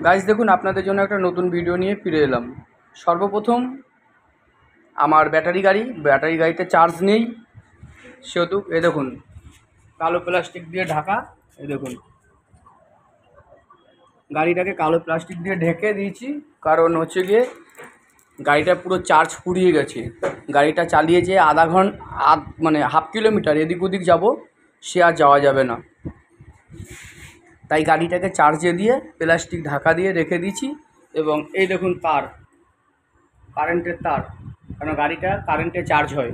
Guys দেখুন, আপনাদের জন্য একটা নতুন ভিডিও নিয়ে ফিরে এলাম। সর্বপ্রথম আমার ব্যাটারি গাড়িতে চার্জ নেই, সেহেতু এ দেখুন কালো প্লাস্টিক দিয়ে ঢাকা। এ দেখুন গাড়িটাকে কালো প্লাস্টিক দিয়ে ঢেকে দিয়েছি, কারণ হচ্ছে গিয়ে গাড়িটা পুরো চার্জ ফুরিয়ে গেছে। গাড়িটা চালিয়ে যে আধা ঘন্টা মানে হাফ কিলোমিটার এদিক ওদিক যাব, সে আর যাওয়া যাবে না। তাই গাড়িটাকে চার্জে দিয়ে প্লাস্টিক ঢাকা দিয়ে রেখে দিয়েছি। এবং এই দেখুন কারেন্টের তার, কারণ গাড়িটা কারেন্টে চার্জ হয়।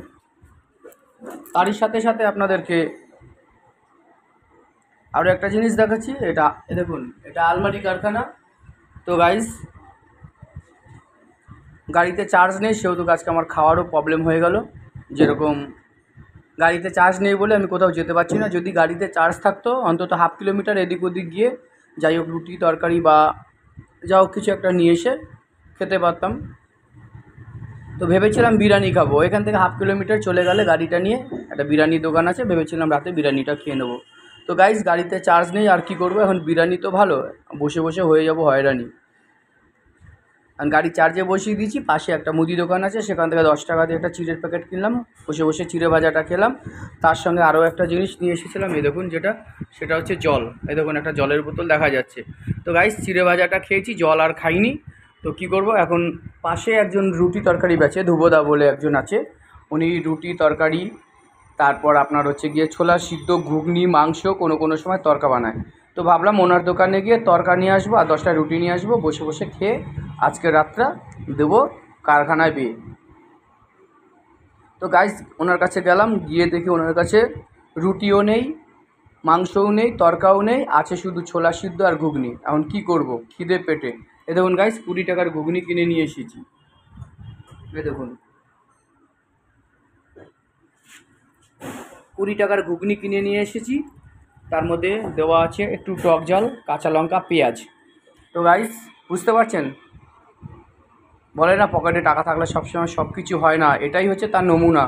তারই সাথে সাথে আপনাদেরকে আরও একটা জিনিস দেখাচ্ছি। এ দেখুন, এটা আলমারি কারখানা। তো গাইস, গাড়িতে চার্জ নেই, সেহেতু আজকে আমার খাওয়ারও প্রবলেম হয়ে গেল। যেরকম গাড়িতে চার্জ নেই বলে আমি কোথাও যেতে পারছি না। যদি গাড়িতে চার্জ থাকতো, অন্তত হাফ কিলোমিটার এদিক ওদিক গিয়ে যাই হোক রুটি তরকারি বা যা হোক কিছু একটা নিয়ে এসে খেতে পারতাম। তো ভেবেছিলাম বিরিয়ানি খাবো, এখান থেকে হাফ কিলোমিটার চলে গেলে গাড়িটা নিয়ে একটা বিরিয়ানির দোকান আছে, ভেবেছিলাম রাতে বিরিয়ানিটা খেয়ে নেবো। তো গাইস, গাড়িতে চার্জ নেই, আর কি করবো এখন। বিরিয়ানি তো ভালো, বসে বসে হয়ে যাবো হয়রানি। আর গাড়ি চার্জে বসিয়ে দিয়েছি, পাশে একটা মুদি দোকান আছে, সেখান থেকে 10 টাকা দিয়ে একটা চিড়ের প্যাকেট কিনলাম, বসে বসে চিড়ে ভাজাটা খেলাম। তার সঙ্গে আরও একটা জিনিস নিয়ে এসেছিলাম, এই দেখুন সেটা হচ্ছে জল। এই দেখুন একটা জলের বোতল দেখা যাচ্ছে। তো গাইস, চিড়ে ভাজাটা খেয়েছি, জল আর খাইনি। তো কী করব এখন, পাশে একজন রুটি তরকারি বেচে, ধ্রুবদা বলে একজন আছে, উনি রুটি তরকারি, তারপর আপনার হচ্ছে গিয়ে ছোলা সিদ্ধ, ঘুগনি, মাংস, কোনো সময় তড়কা বানায়। তো ভাবলাম ওনার দোকানে গিয়ে তড়কা নিয়ে আসবো আর 10টা রুটি নিয়ে আসবো, বসে বসে খেয়ে আজকের রাতটা দেবো কারখানায় বিয়ে। তো গাইস, ওনার কাছে গেলাম, গিয়ে দেখি ওনার কাছে রুটিও নেই, মাংসও নেই, তড়কাও নেই, আছে শুধু ছোলা সিদ্ধ আর ঘুগনি। এখন কি করব খিদে পেটে। এ দেখুন গাইস, 20 টাকার ঘুগনি কিনে নিয়ে এসেছি। এ দেখুন 20 টাকার ঘুগনি কিনে নিয়ে এসেছি। তার মধ্যে দেওয়া আছে একটু টক জল, কাঁচা লঙ্কা, পেঁয়াজ। তো গাইস, বুঝতে পারছেন, বলে না পকেটে টাকা থাকলে সবসময় সব কিছু হয় না, এটাই হচ্ছে তার নমুনা।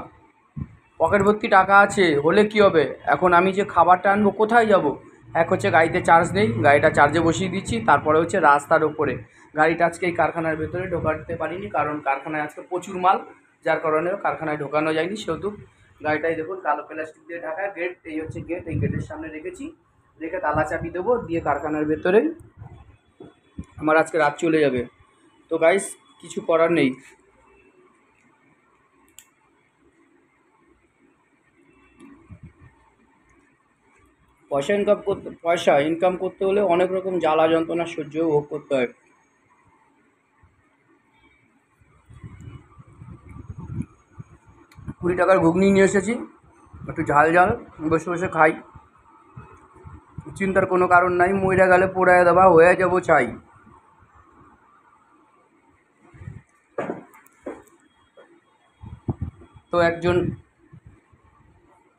পকেট ভর্তি টাকা আছে হলে কি হবে, এখন আমি যে খাবারটা আনবো কোথায় যাব। এক হচ্ছে গাড়িতে চার্জ নেই, গাড়িটা চার্জে বসিয়ে দিচ্ছি। তারপরে হচ্ছে রাস্তার ওপরে গাড়িটা আজকে এই কারখানার ভেতরে ঢোকাতে পারিনি, কারণ কারখানায় আজকে প্রচুর মাল, যার কারণে কারখানায় ঢোকানো যায়নি। সেহেতু গাড়িটাই দেখুন কালো প্লাস্টিক দিয়ে ঢাকা। গেট, এই হচ্ছে গেট, এই গেটের সামনে রেখেছি, রেখে তালা চাবি দেবো, দিয়ে কারখানার ভেতরেই আমার আজকে রাত চলে যাবে। তো গাইস, কিছু করার নেই। পয়সা ইনকাম করতে হলে অনেক রকম জ্বালা যন্ত্রণা সহ্য ভোগ করতে হয়। 20 টাকার ঘুগনি নিয়ে এসেছি, একটু ঝাল ঝাল, বসে বসে খাই। চিন্তার কোনো কারণ নাই, মইরা গেলে পোড়ায় দেবা হয়ে যাবো চাই। তো একজন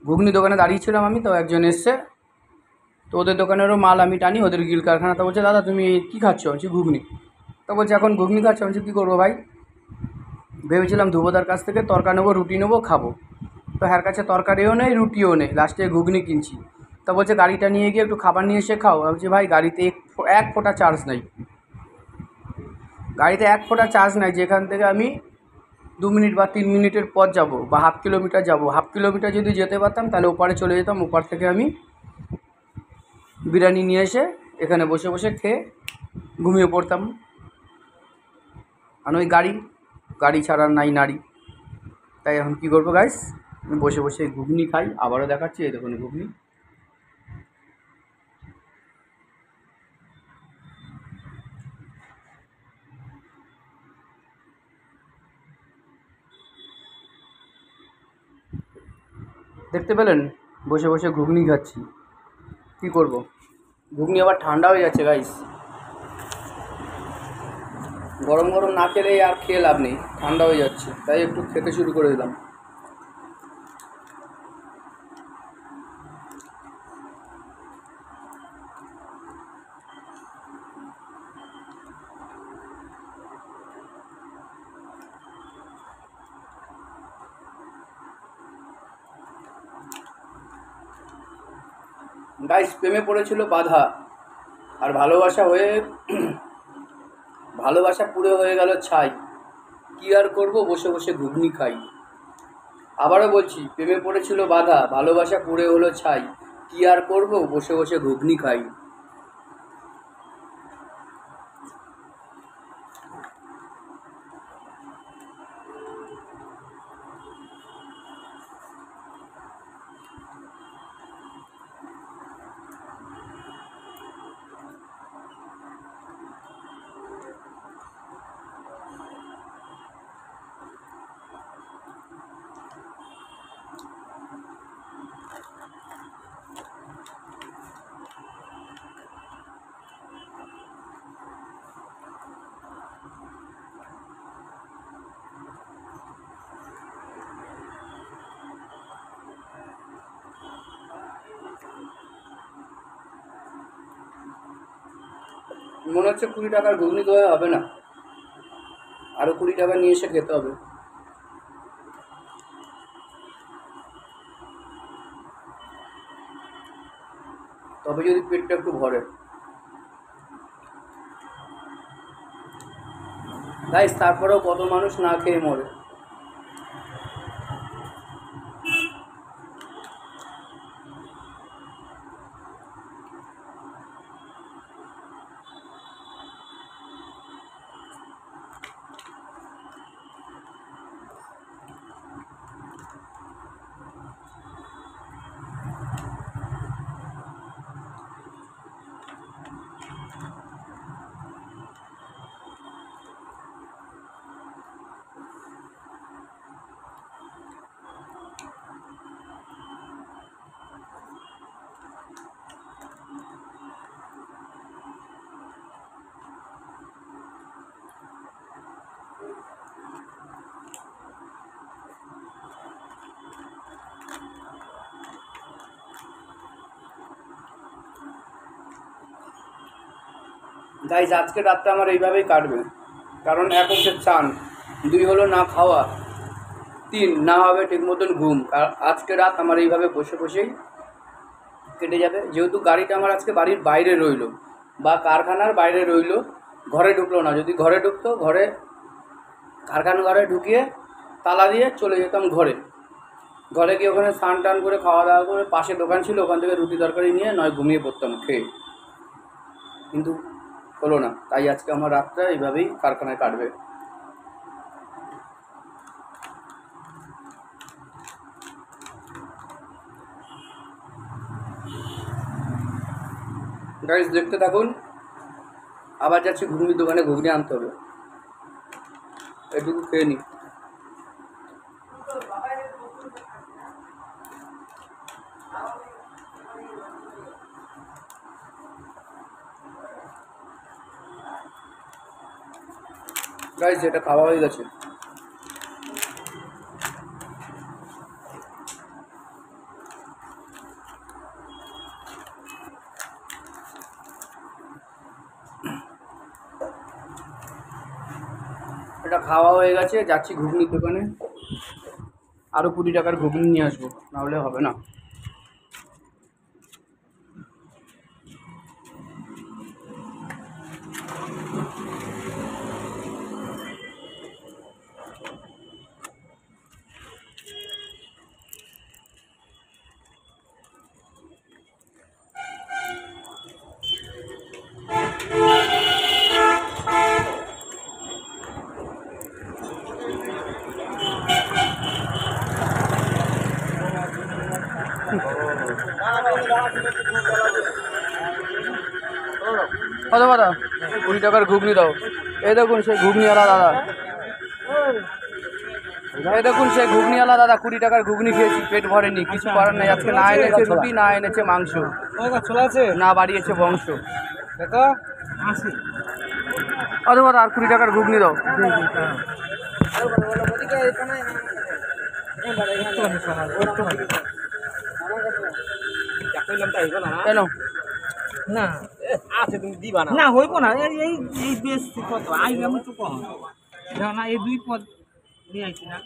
ঘুগনি দোকানে দাঁড়িয়েছিলাম আমি, তো একজন এসছে। তো ওদের দোকানেরও মাল আমি টানি, ওদের গিল কারখানা। তো বলছে, দাদা তুমি কী খাচ্ছ? বলছি ঘুগনি। তো বলছে এখন ঘুগনি খাচ্ছ? বলছি কী করবো ভাই, ভেবেছিলাম ধ্রুবদার কাছ থেকে তরকা নেবো, রুটি নেবো, খাবো। তো হ্যার কাছে তরকারিও নেই, রুটিও নেই, লাস্টে ঘুগনি কিনছি। তা বলছে গাড়িটা নিয়ে গিয়ে একটু খাবার নিয়ে এসে খাও। বলছি ভাই, গাড়িতে এক ফোঁটা চার্জ নেই, গাড়িতে এক ফোঁটা চার্জ নাই, যেখান থেকে আমি 2 মিনিট বা 3 মিনিটের পথ যাব বা হাফ কিলোমিটার যাব। হাফ কিলোমিটার যদি যেতে পারতাম তাহলে ওপারে চলে যেতাম, ওপার থেকে আমি বিরিয়ানি নিয়ে এসে এখানে বসে বসে খেয়ে ঘুমিয়ে পড়তাম। আর ওই গাড়ি ছাড়া নাই নারী। তাই এখন কী করবো গাইস, আমি বসে বসে ঘুগনি খাই। আবারও দেখাচ্ছি, এই দেখুন ঘুগনি। দেখতে পেলেন, বসে বসে ঘুগনি খাচ্ছি। কী করব, ঘুগনি আবার ঠান্ডা হয়ে যাচ্ছে গাইস। গরম গরম না খেলে আর খেয়ে লাভ নেই, ঠান্ডা হয়ে যাচ্ছে, তাই একটু খেতে শুরু করে দিলাম। গাইস, প্রেমে পড়েছিল বাধা, আর ভালোবাসা হয়ে ভালোবাসা পুরো হয়ে গেল ছাই, কি আর করব, বসে বসে ঘুগনি খাই। আবারও বলছি, প্রেমে পড়েছিল বাধা, ভালোবাসা পুড়ে হলো ছাই, কি আর করব, বসে বসে ঘুগনি খাই। মনে হচ্ছে 20 টাকার ঘুগনি দেওয়া হবে না, আরও 20 টাকা নিয়ে এসে খেতে হবে। তবে যদি পেটটা একটু ভরে। গাইস, তারপরেও কত মানুষ না খেয়ে মরে। গাইজ, আজকের রাতটা আমার এইভাবেই কাটবে। কারণ এক হচ্ছে চান, 2 হলো না খাওয়া, 3 না হবে ঠিক মতন ঘুম। আর আজকে রাত আমার এইভাবে বসে বসেই কেটে যাবে। যেহেতু গাড়িটা আমার আজকে বাড়ির বাইরে রইলো বা কারখানার বাইরে রইলো, ঘরে ঢুকলো না। যদি ঘরে ঢুকতো, কারখানা ঘরে ঢুকিয়ে তালা দিয়ে চলে যেতাম ঘরে। ঘরে গিয়ে ওখানে স্নান টান করে খাওয়া দাওয়া করে, পাশে দোকান ছিল, ওখান থেকে রুটি তরকারি নিয়ে নয় ঘুমিয়ে পড়তাম খেয়ে। কিন্তু হলো না, তাই আজকে আমার রাতটা এইভাবেই কারখানায় কাটবে। গাইস, দেখতে থাকুন। আবার যাচ্ছি ঘুগনির দোকানে, ঘুগনি আনতে হবে, এটুকু খেয়ে নিই। গাইস, এটা খাওয়া হয়ে গেছে। এটা খাওয়া হয়ে গেছে, যাচ্ছি ঘুগনির দোকানে, আরও 20 টাকার ঘুগনি নিয়ে আসবো, নাহলে হবে না। কত কথা? 20 টাকার ঘুগনি দাও। এই দেখুন সেই ঘুগনিওয়ালা দাদা, এই দেখুন সেই ঘুগনিওয়ালা দাদা, 20 টাকার ঘুগনি খেয়েছি, পেট ভরেনি, কিছু করার নেই। আজকে না এনেছে রুটি, না এনেছে মাংস, না বাড়িয়েছে বংশ। কত কথা? আর 20 টাকার ঘুগনি দাও। কেন না আছে তুমি দিবা না, হইব না। এই বেশ কত আই আমি তো কম না, এই 2 পদ নিয়ে আইছি না।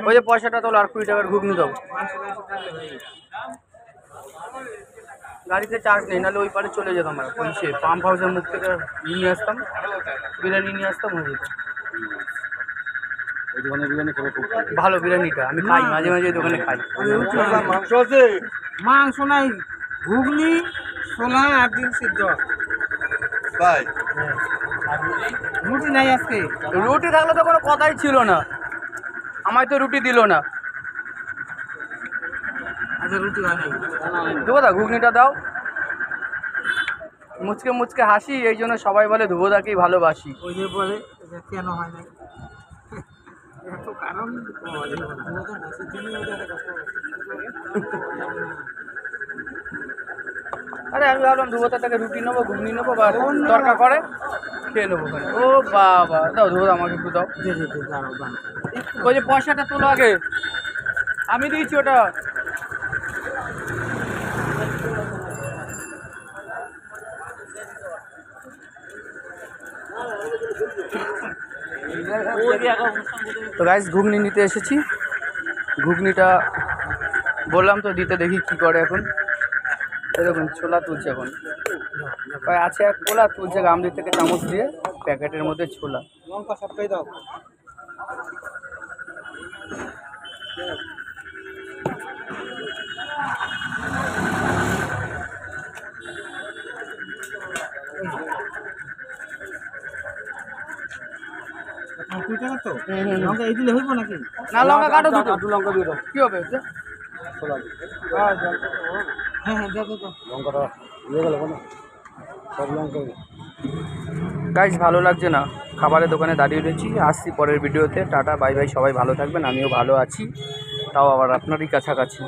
ওই যে পয়সাটা তোলো, আর 20 টাকার ঘুগনি দাও। গাড়িতে চার্জ নেই, নাহলে ওই পারে চলে যেতাম আর ওই সে পাম্প হাউসের মুখ থেকে নিয়ে আসতাম, বিরিয়ানি নিয়ে আসতাম, হয়ে যেত। এই দোকানে বিরিয়ানি খেলে খুব ভালো বিরিয়ানিটা আমি খাই, মাঝে মাঝে এই দোকানে খাই। মাংস আছে মাংস নাই, ঘুগনি, ছোলা আর ডিম সিদ্ধ। ভাই রুটি নাই আজকে। রুটি থাকলে তো কোনো কথাই ছিল না, আমায় তো রুটি দিল না। আচ্ছা রুটি হয় নাই। ধুবোদা ঘুগনিটা দাও। মুচকে মুচকে হাসি, এই জন্য সবাই বলে ধুবোদাকেই ভালোবাসি। ওই যে বলে যে কেন হয় নাই, এত কারণ পাওয়া যাবে না। আরে আমি ভাবলাম ধুবোদা থেকে রুটি নেবো, ঘুগনি নেবো বা তরকা করে খেয়ে নেবো ওখানে। ও বাবা, দাও ধুবোদা আমাকে একটু দাও। জি জি জি, দাঁড়াও দাঁড়াও। ওই যে পয়সাটা তোলো আগে, আমি দিয়েছি ওটা। তো গাইস ঘুগনি নিতে এসেছি, ঘুগনিটা বললাম তো দিতে, দেখি কি করে এখন। এই দেখুন ছোলা তুলছে এখন, প্রায় আছে এক কোলা তুলছে গামলি থেকে চামচ দিয়ে, প্যাকেটের মধ্যে ছোলা। লঙ্কা সবটাই দাও। কুড়ি টাকা তো লঙ্কা এই দিলে হইব নাকি? না লঙ্কা কাটো দুটো, আদু লঙ্কা দিয়ে দাও কি হবে? ছোলা দিয়ে। হ্যাঁ হ্যাঁ দাও দাও। লঙ্কাটা দিয়ে গেল না সব লঙ্কা গাইস ভালো লাগছে না, খাবারের দোকানে দাঁড়িয়ে রয়েছি। আসছি পরের ভিডিওতে, টাটা বাই বাই, সবাই ভালো থাকবেন, আমিও ভালো আছি, তাও আবার আপনারই কাছাকাছি।